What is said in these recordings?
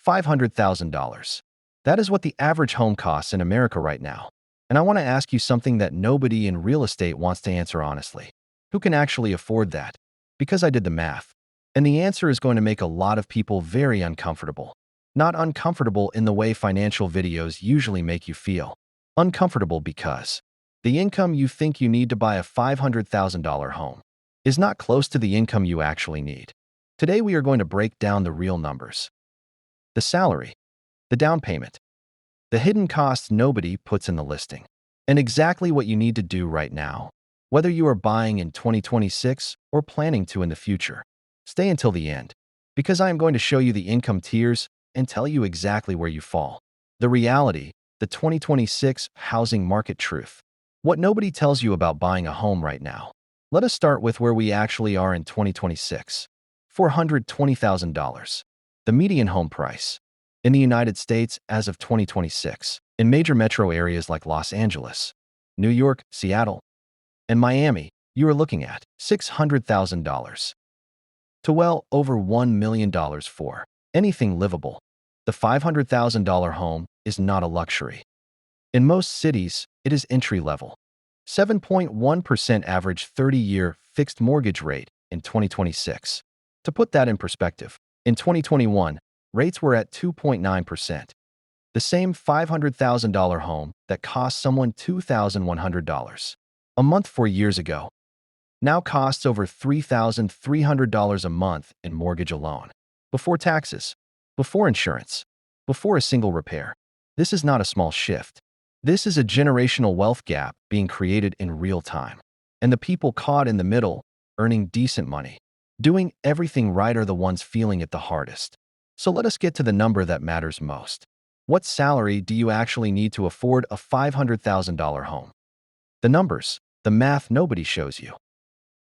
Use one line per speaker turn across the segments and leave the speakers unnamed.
$500,000. That is what the average home costs in America right now. And I want to ask you something that nobody in real estate wants to answer honestly. Who can actually afford that? Because I did the math. And the answer is going to make a lot of people very uncomfortable. Not uncomfortable in the way financial videos usually make you feel. Uncomfortable because the income you think you need to buy a $500,000 home is not close to the income you actually need. Today we are going to break down the real numbers. The salary, the down payment, the hidden costs nobody puts in the listing, and exactly what you need to do right now, whether you are buying in 2026 or planning to in the future. Stay until the end, because I am going to show you the income tiers and tell you exactly where you fall. The reality, the 2026 housing market truth. What nobody tells you about buying a home right now. Let us start with where we actually are in 2026. $420,000. The median home price in the United States as of 2026, in major metro areas like Los Angeles, New York, Seattle, and Miami, you are looking at $600,000 to well over $1 million for anything livable. The $500,000 home is not a luxury. In most cities, it is entry-level. 7.1% average 30-year fixed mortgage rate in 2026. To put that in perspective, in 2021, rates were at 2.9%. The same $500,000 home that cost someone $2,100 a month 4 years ago now costs over $3,300 a month in mortgage alone. Before taxes, before insurance, before a single repair. This is not a small shift. This is a generational wealth gap being created in real time. And the people caught in the middle, earning decent money, doing everything right, are the ones feeling it the hardest. So let us get to the number that matters most. What salary do you actually need to afford a $500,000 home? The numbers, the math nobody shows you.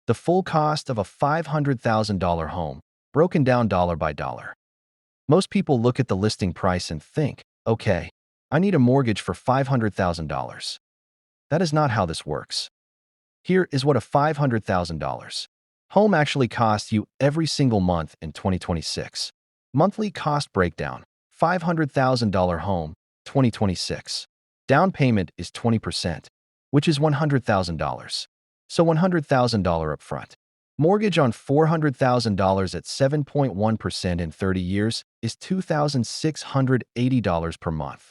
The full cost of a $500,000 home, broken down dollar by dollar. Most people look at the listing price and think, okay, I need a mortgage for $500,000. That is not how this works. Here is what a $500,000 home actually costs you every single month in 2026. Monthly cost breakdown, $500,000 home, 2026. Down payment is 20%, which is $100,000. So $100,000 upfront. Mortgage on $400,000 at 7.1% in 30 years is $2,680 per month.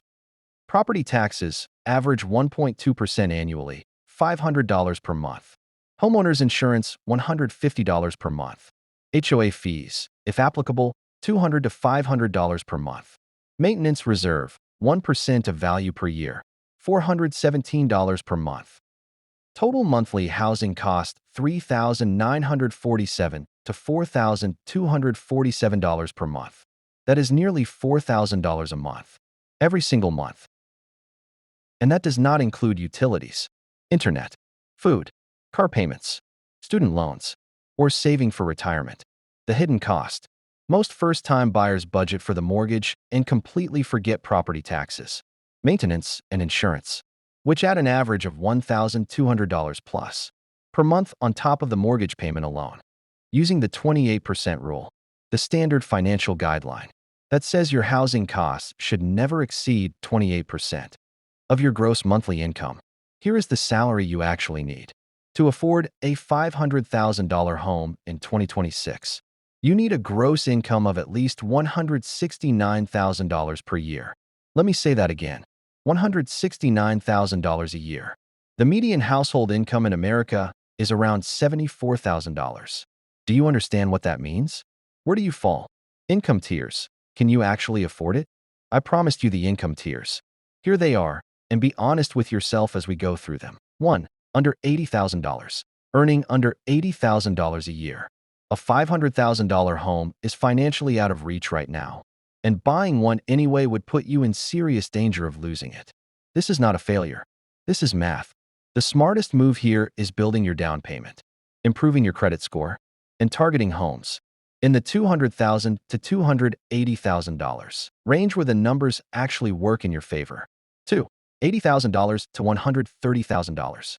Property taxes average 1.2% annually, $500 per month. Homeowners insurance, $150 per month. HOA fees, if applicable, $200 to $500 per month. Maintenance reserve, 1% of value per year, $417 per month. Total monthly housing cost, $3,947 to $4,247 per month. That is nearly $4,000 a month, every single month. And that does not include utilities, internet, food, car payments, student loans, or saving for retirement. The hidden cost. Most first-time buyers budget for the mortgage and completely forget property taxes, maintenance, and insurance, which add an average of $1,200 plus per month on top of the mortgage payment alone. Using the 28% rule, the standard financial guideline that says your housing costs should never exceed 28% of your gross monthly income. Here is the salary you actually need to afford a $500,000 home in 2026. You need a gross income of at least $169,000 per year. Let me say that again. $169,000 a year. The median household income in America is around $74,000. Do you understand what that means? Where do you fall? Income tiers. Can you actually afford it? I promised you the income tiers. Here they are, and be honest with yourself as we go through them. 1. Under $80,000. Earning under $80,000 a year. A $500,000 home is financially out of reach right now, and buying one anyway would put you in serious danger of losing it. This is not a failure. This is math. The smartest move here is building your down payment, improving your credit score, and targeting homes in the $200,000 to $280,000 range where the numbers actually work in your favor. 2. $80,000 to $130,000.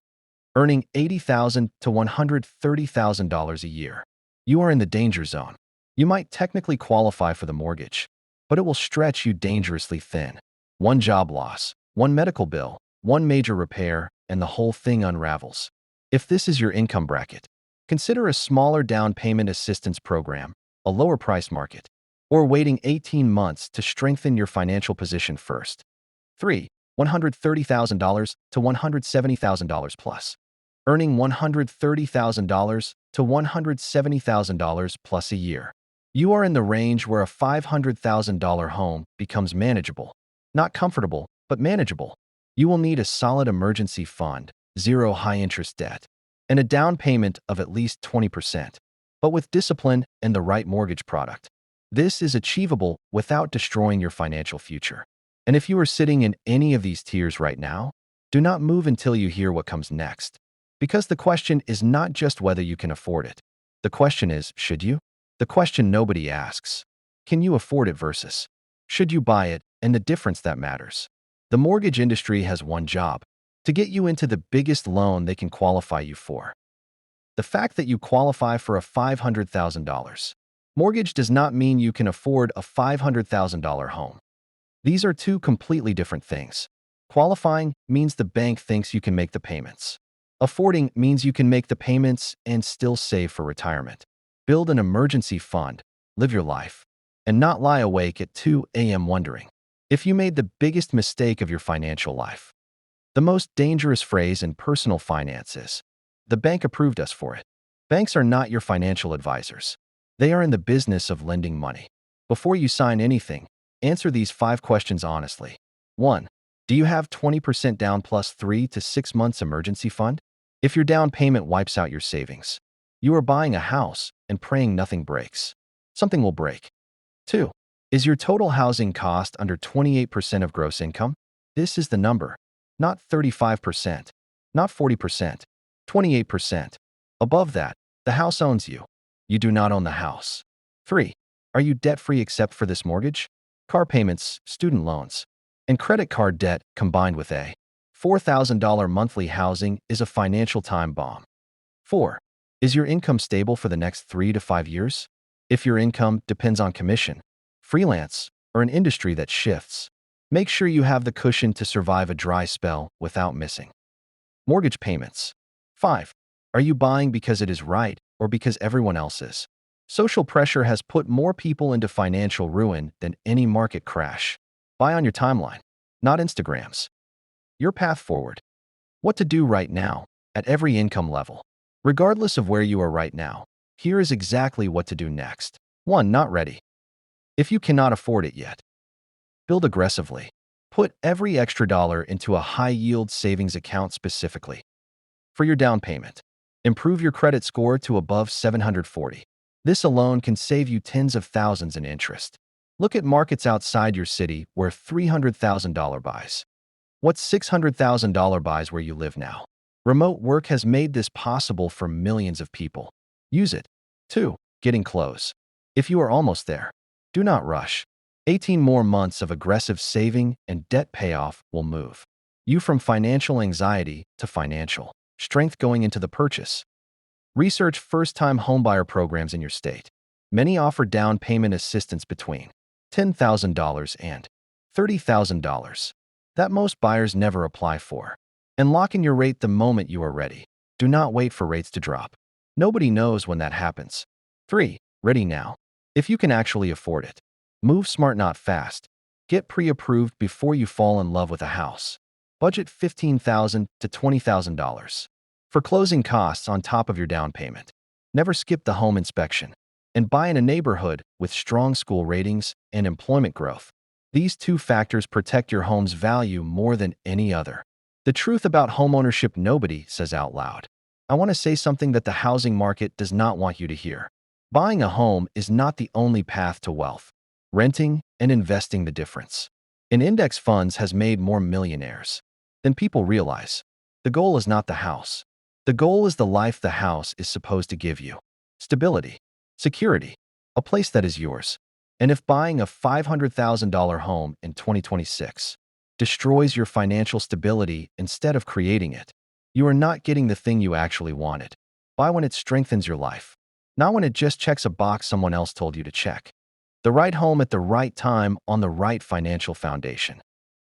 Earning $80,000 to $130,000 a year. You are in the danger zone. You might technically qualify for the mortgage, but it will stretch you dangerously thin. One job loss, one medical bill, one major repair, and the whole thing unravels. If this is your income bracket, consider a smaller down payment assistance program, a lower price market, or waiting 18 months to strengthen your financial position first. 3. $130,000 to $170,000 plus. Earning $130,000 to $170,000 plus a year. You are in the range where a $500,000 home becomes manageable. Not comfortable, but manageable. You will need a solid emergency fund, zero high-interest debt, and a down payment of at least 20%. But with discipline and the right mortgage product, this is achievable without destroying your financial future. And if you are sitting in any of these tiers right now, do not move until you hear what comes next. Because the question is not just whether you can afford it. The question is, should you? The question nobody asks. Can you afford it versus should you buy it, and the difference that matters. The mortgage industry has one job: to get you into the biggest loan they can qualify you for. The fact that you qualify for a $500,000 mortgage does not mean you can afford a $500,000 home. These are two completely different things. Qualifying means the bank thinks you can make the payments. Affording means you can make the payments and still save for retirement. Build an emergency fund, live your life, and not lie awake at 2 a.m. wondering if you made the biggest mistake of your financial life. The most dangerous phrase in personal finance is, "The bank approved us for it." Banks are not your financial advisors. They are in the business of lending money. Before you sign anything, answer these 5 questions honestly. 1. Do you have 20% down plus 3 to 6 months emergency fund? If your down payment wipes out your savings, you are buying a house and praying nothing breaks. Something will break. 2. Is your total housing cost under 28% of gross income? This is the number. Not 35%, not 40%, 28%. Above that, the house owns you. You do not own the house. 3. Are you debt-free except for this mortgage? Car payments, student loans, and credit card debt combined with a $4,000 monthly housing is a financial time bomb. 4. Is your income stable for the next 3 to 5 years? If your income depends on commission, freelance, or an industry that shifts, make sure you have the cushion to survive a dry spell without missing. Mortgage payments. 5. Are you buying because it is right or because everyone else is? Social pressure has put more people into financial ruin than any market crash. Buy on your timeline, not Instagram's. Your path forward. What to do right now, at every income level. Regardless of where you are right now, here is exactly what to do next. 1. Not ready. If you cannot afford it yet, build aggressively. Put every extra dollar into a high-yield savings account specifically for your down payment. Improve your credit score to above 740. This alone can save you tens of thousands in interest. Look at markets outside your city where $300,000 buys. What's $600,000 buys where you live now? Remote work has made this possible for millions of people. Use it. 2. Getting close. If you are almost there, do not rush. 18 more months of aggressive saving and debt payoff will move you from financial anxiety to financial strength going into the purchase. Research first-time homebuyer programs in your state. Many offer down payment assistance between $10,000 and $30,000 that most buyers never apply for. And lock in your rate the moment you are ready. Do not wait for rates to drop. Nobody knows when that happens. 3. Ready now. If you can actually afford it. Move smart, not fast. Get pre-approved before you fall in love with a house. Budget $15,000 to $20,000 for closing costs on top of your down payment. Never skip the home inspection. And buy in a neighborhood with strong school ratings and employment growth. These 2 factors protect your home's value more than any other. The truth about homeownership nobody says out loud. I want to say something that the housing market does not want you to hear. Buying a home is not the only path to wealth. Renting and investing the difference. An index funds has made more millionaires than people realize. The goal is not the house. The goal is the life the house is supposed to give you. Stability, security, a place that is yours. And if buying a $500,000 home in 2026 destroys your financial stability instead of creating it, you are not getting the thing you actually wanted. Buy when it strengthens your life, not when it just checks a box someone else told you to check. The right home at the right time on the right financial foundation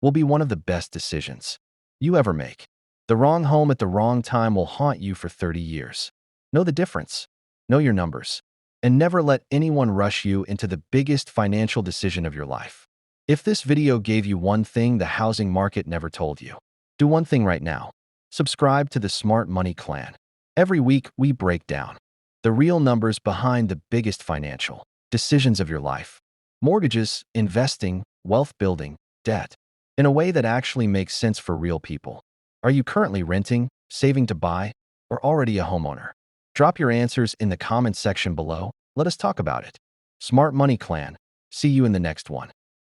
will be one of the best decisions you ever make. The wrong home at the wrong time will haunt you for 30 years. Know the difference. Know your numbers. And never let anyone rush you into the biggest financial decision of your life. If this video gave you one thing the housing market never told you, do one thing right now. Subscribe to the Smart Money Clan. Every week, we break down the real numbers behind the biggest financial decisions of your life. Mortgages, investing, wealth building, debt, in a way that actually makes sense for real people. Are you currently renting, saving to buy, or already a homeowner? Drop your answers in the comments section below. Let us talk about it. Smart Money Clan. See you in the next one.